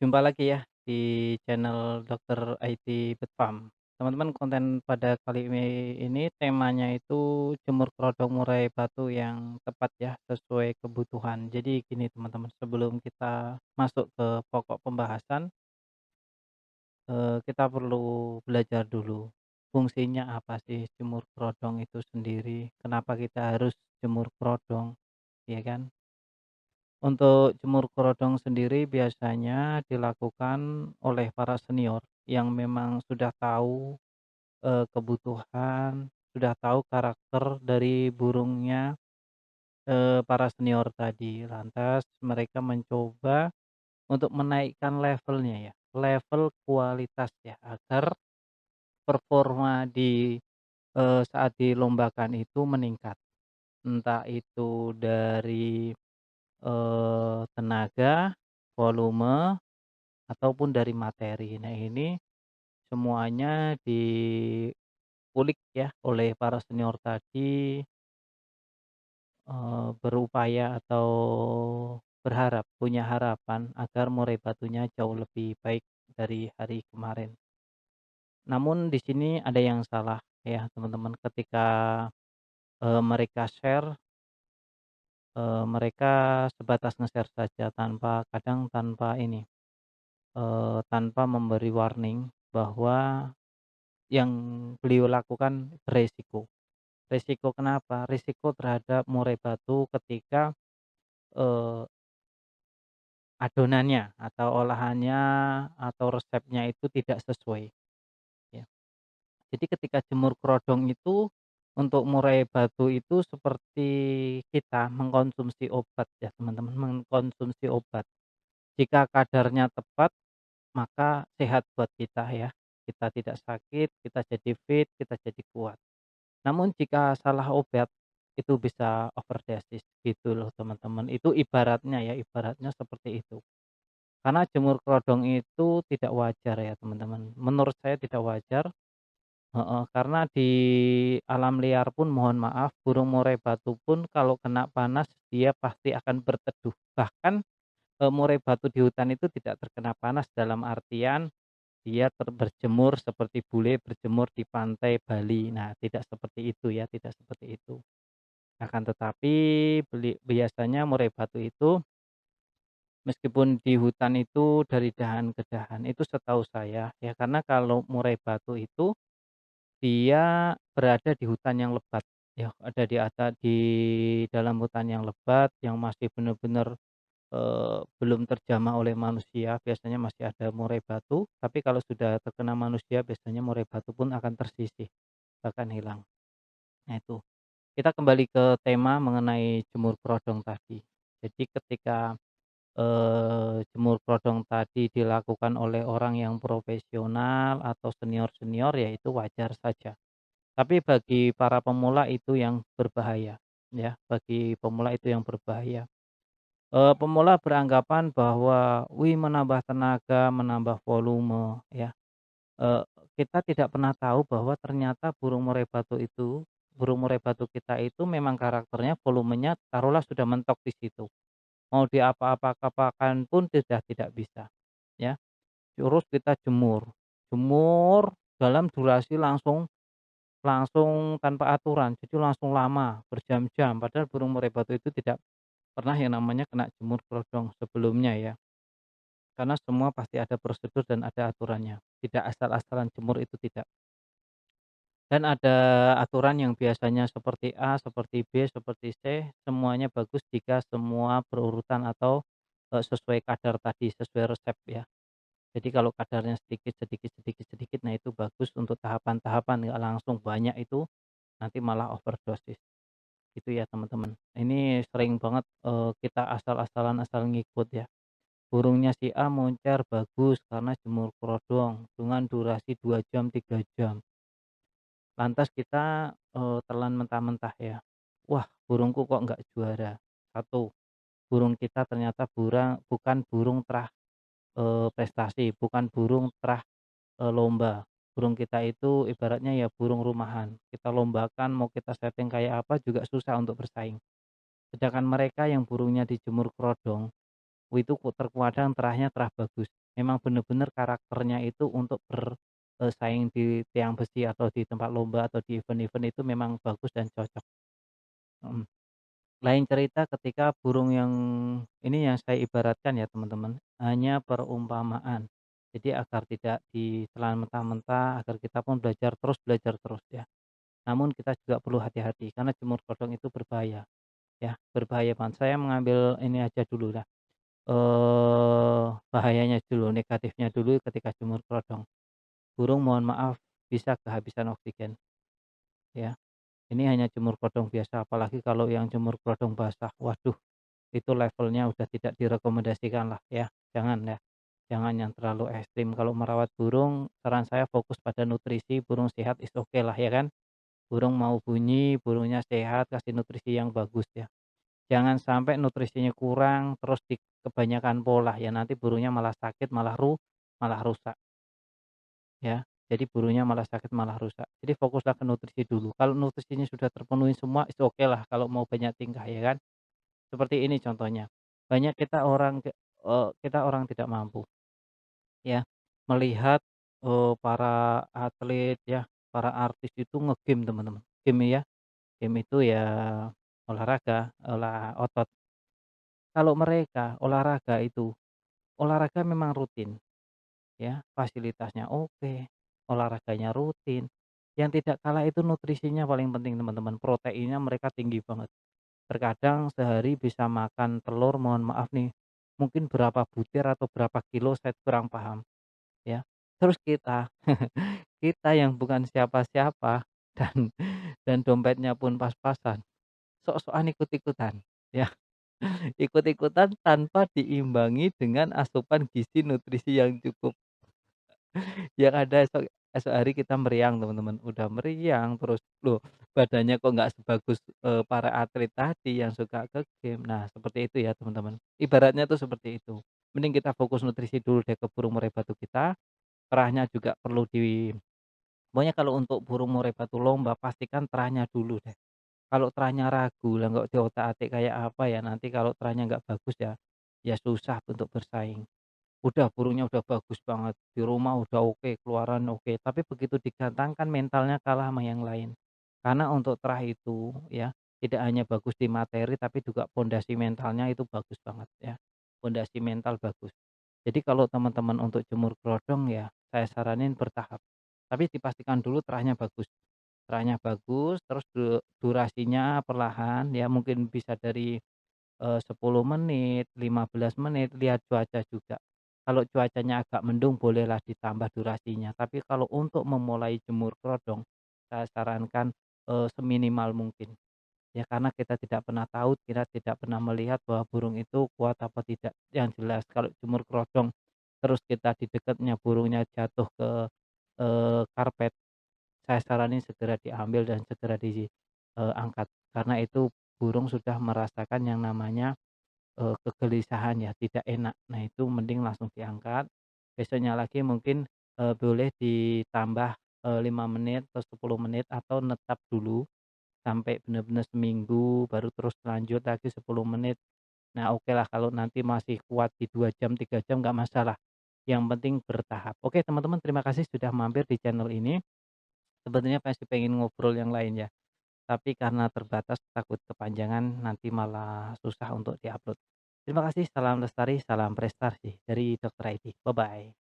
Jumpa lagi ya di channel Dokter IT Bedfarm. Teman-teman, konten pada kali ini temanya itu jemur kerodong murai batu yang tepat ya, sesuai kebutuhan. Jadi gini teman-teman, sebelum kita masuk ke pokok pembahasan, kita perlu belajar dulu fungsinya apa sih jemur kerodong itu sendiri, kenapa kita harus jemur kerodong, ya kan? Untuk jemur kerodong sendiri biasanya dilakukan oleh para senior yang memang sudah tahu, kebutuhan, sudah tahu karakter dari burungnya, para senior tadi. Lantas mereka mencoba untuk menaikkan levelnya ya, level kualitas ya, agar performa saat dilombakan itu meningkat. Entah itu dari, tenaga, volume, ataupun dari materi. Nah, ini semuanya diulik ya oleh para senior tadi, berupaya atau berharap, punya harapan agar murai batunya jauh lebih baik dari hari kemarin. Namun di sini ada yang salah ya teman-teman, ketika, mereka share, mereka sebatas nge-share saja tanpa ini, tanpa memberi warning bahwa yang beliau lakukan beresiko. Resiko kenapa? Risiko terhadap murai batu ketika, eee, adonannya atau olahannya atau resepnya itu tidak sesuai, ya. Jadi ketika jemur kerodong itu, untuk murai batu itu seperti kita mengkonsumsi obat ya teman-teman, mengkonsumsi obat. Jika kadarnya tepat, maka sehat buat kita ya. Kita tidak sakit, kita jadi fit, kita jadi kuat. Namun jika salah obat, itu bisa overdosis gitu loh teman-teman. Itu ibaratnya ya, ibaratnya seperti itu. Karena jemur kerodong itu tidak wajar ya teman-teman. Menurut saya tidak wajar, heeh, karena di alam liar pun mohon maaf, burung murai batu pun kalau kena panas dia pasti akan berteduh. Bahkan, murai batu di hutan itu tidak terkena panas dalam artian dia berjemur seperti bule berjemur di pantai Bali. Nah, tidak seperti itu ya, tidak seperti itu. Akan tetapi biasanya murai batu itu meskipun di hutan itu dari dahan ke dahan, itu setahu saya ya, karena kalau murai batu itu dia berada di hutan yang lebat ya, di dalam hutan yang lebat yang masih benar-benar, belum terjamah oleh manusia, biasanya masih ada murai batu, tapi kalau sudah terkena manusia biasanya murai batu pun akan tersisih, bahkan hilang. Nah itu. Kita kembali ke tema mengenai jemur kerodong tadi. Jadi ketika, jemur kerodong tadi dilakukan oleh orang yang profesional atau senior-senior ya itu wajar saja. Tapi bagi para pemula itu yang berbahaya, ya, bagi pemula itu yang berbahaya. Pemula beranggapan bahwa, "Wih, menambah tenaga, menambah volume," ya. Eee, kita tidak pernah tahu bahwa ternyata burung murai batu kita itu memang karakternya, volumenya taruhlah sudah mentok di situ. Mau diapa-apakan pun sudah tidak bisa, ya. Terus kita jemur, jemur dalam durasi langsung langsung tanpa aturan, jadi langsung lama, berjam-jam, padahal burung murai batu itu tidak pernah yang namanya kena jemur kerodong sebelumnya ya. Karena semua pasti ada prosedur dan ada aturannya, tidak asal-asalan jemur itu tidak. Dan ada aturan yang biasanya seperti A, seperti B, seperti C, semuanya bagus jika semua berurutan atau, sesuai kadar tadi, sesuai resep ya. Jadi kalau kadarnya sedikit sedikit sedikit sedikit, nah itu bagus untuk tahapan-tahapan, nggak langsung banyak itu nanti malah overdosis, gitu ya teman-teman. Ini sering banget, kita asal-asalan asal ngikut ya. Burungnya si A moncer bagus karena jemur kerodong dengan durasi 2 jam, 3 jam. Lantas kita, telan mentah-mentah ya, "Wah, burungku kok nggak juara." Satu, burung kita ternyata bukan burung terah, prestasi, bukan burung terah, lomba. Burung kita itu ibaratnya ya burung rumahan, kita lombakan mau kita setting kayak apa juga susah untuk bersaing. Sedangkan mereka yang burungnya dijemur kerodong, itu terkadang terahnya terah bagus. Memang bener-bener karakternya itu untuk bersaing di tiang besi atau di tempat lomba atau di event-event itu memang bagus dan cocok, mhm. Lain cerita ketika burung yang ini yang saya ibaratkan ya teman-teman, hanya perumpamaan. Jadi agar tidak ditelan mentah-mentah, agar kita pun belajar terus ya. Namun kita juga perlu hati-hati karena jemur kodok itu berbahaya ya, berbahaya banget. Saya mengambil ini aja dulu lah, bahayanya dulu, negatifnya dulu ketika jemur kodok. Burung mohon maaf bisa kehabisan oksigen ya. Ini hanya jemur kodok biasa, apalagi kalau yang jemur kodok basah, waduh itu levelnya udah tidak direkomendasikan lah ya, jangan ya. Jangan yang terlalu ekstrim, kalau merawat burung saran saya fokus pada nutrisi, burung sehat is oke lah ya kan. Burung mau bunyi, burungnya sehat, kasih nutrisi yang bagus ya. Jangan sampai nutrisinya kurang, terus kebanyakan pola ya, nanti burungnya malah sakit, malah rusak ya. Jadi burungnya malah sakit, malah rusak. Jadi fokuslah ke nutrisi dulu. Kalau nutrisinya sudah terpenuhi semua, is oke lah kalau mau banyak tingkah ya kan. Seperti ini contohnya. Banyak kita orang tidak mampu ya, melihat, para atlet ya, para artis itu nge-gym teman-teman. Gym ya, gym itu ya olahraga, olah otot. Kalau mereka olahraga memang rutin ya, fasilitasnya oke, olahraganya rutin, yang tidak kalah itu nutrisinya paling penting teman-teman, proteinnya mereka tinggi banget. Terkadang sehari bisa makan telur mohon maaf nih, mungkin berapa butir atau berapa kilo saya kurang paham ya. Terus kita, kita yang bukan siapa-siapa dan dompetnya pun pas-pasan, sok-sokan ikut-ikutan ya. Ikut-ikutan tanpa diimbangi dengan asupan gizi nutrisi yang cukup. Yang ada esok esok hari kita meriang teman-teman, udah meriang terus, "Loh badannya kok nggak sebagus, para atlet tadi yang suka ke game." Nah seperti itu ya teman-teman, ibaratnya tuh seperti itu. Mending kita fokus nutrisi dulu deh ke burung murai batu kita, terahnya juga perlu pokoknya kalau untuk burung murai batu lomba pastikan terahnya dulu deh. Kalau terahnya ragu lah nggak diotak-atik kayak apa ya, nanti kalau terahnya nggak bagus ya, ya susah untuk bersaing. Udah burungnya udah bagus banget, di rumah udah oke, keluaran oke, tapi begitu digantangkan mentalnya kalah sama yang lain. Karena untuk terah itu ya, tidak hanya bagus di materi tapi juga pondasi mentalnya itu bagus banget ya. Pondasi mental bagus. Jadi kalau teman-teman untuk jemur kerodong ya saya saranin bertahap. Tapi dipastikan dulu terahnya bagus. Terahnya bagus, terus durasinya perlahan ya mungkin bisa dari 10 menit, 15 menit, lihat cuaca juga. Kalau cuacanya agak mendung bolehlah ditambah durasinya, tapi kalau untuk memulai jemur kerodong, saya sarankan, seminimal mungkin. Ya karena kita tidak pernah tahu, kita tidak pernah melihat bahwa burung itu kuat apa tidak. Yang jelas kalau jemur kerodong, terus kita di dekatnya burungnya jatuh ke, karpet, saya saranin segera diambil dan segera angkat. Karena itu burung sudah merasakan yang namanya kegelisahan ya, tidak enak. Nah itu mending langsung diangkat, besoknya lagi mungkin, boleh ditambah, 5 menit atau 10 menit atau netap dulu sampai benar-benar seminggu baru terus lanjut lagi 10 menit. Nah oke lah kalau nanti masih kuat di 2 jam, 3 jam nggak masalah, yang penting bertahap. Oke teman-teman terima kasih sudah mampir di channel ini, sebenarnya masih pengen ngobrol yang lain ya, tapi karena terbatas takut kepanjangan nanti malah susah untuk diupload. Terima kasih, salam lestari, salam prestasi dari Dokter ID. Bye-bye.